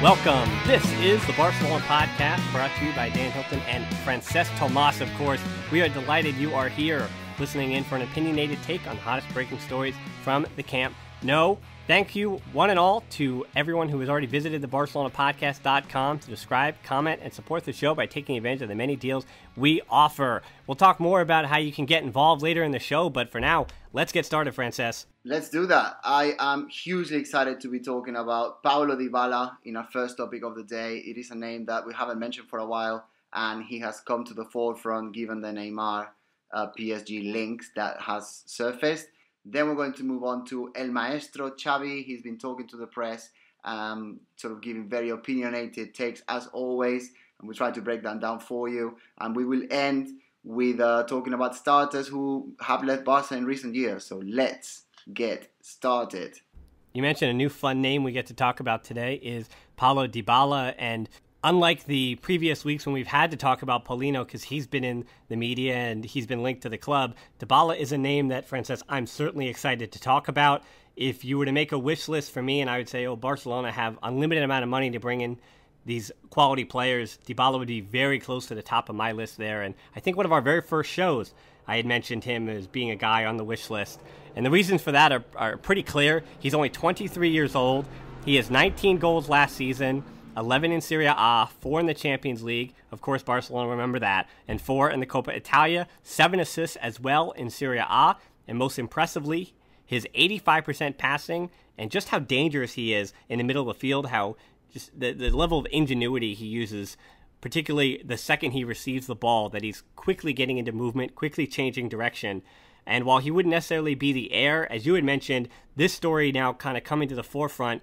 Welcome. This is the Barcelona Podcast, brought to you by Dan Hilton and Francesc Tomas, of course. We are delighted you are here, listening in for an opinionated take on the hottest breaking stories from the Camp Nou. Thank you, one and all, to everyone who has already visited the BarcelonaPodcast.com to subscribe, comment, and support the show by taking advantage of the many deals we offer. We'll talk more about how you can get involved later in the show, but for now, let's get started, Francesc. Let's do that. I am hugely excited to be talking about Paulo Dybala in our first topic of the day. It is a name that we haven't mentioned for a while, and he has come to the forefront given the Neymar PSG links that has surfaced. Then we're going to move on to El Maestro, Xavi. He's been talking to the press, sort of giving very opinionated takes as always, and we'll try to break that down for you. And we will end with talking about starters who have led Barca in recent years. So let's get started. You mentioned a new fun name we get to talk about today is Paulo Dybala, and unlike the previous weeks when we've had to talk about Paulino because he's been in the media and he's been linked to the club, Dybala is a name that, Francesc, I'm certainly excited to talk about. If you were to make a wish list for me and I would say, Barcelona have unlimited amount of money to bring in these quality players, Dybala would be very close to the top of my list there. And I think one of our very first shows, I had mentioned him as being a guy on the wish list. And the reasons for that are pretty clear. He's only 23 years old. He has 19 goals last season, 11 in Serie A, 4 in the Champions League. Of course, Barcelona, remember that. And 4 in the Coppa Italia, 7 assists as well in Serie A. And most impressively, his 85% passing and just how dangerous he is in the middle of the field, how just the level of ingenuity he uses, particularly the second he receives the ball, that he's quickly getting into movement, quickly changing direction. And while he wouldn't necessarily be the heir, as you had mentioned, this story now kind of coming to the forefront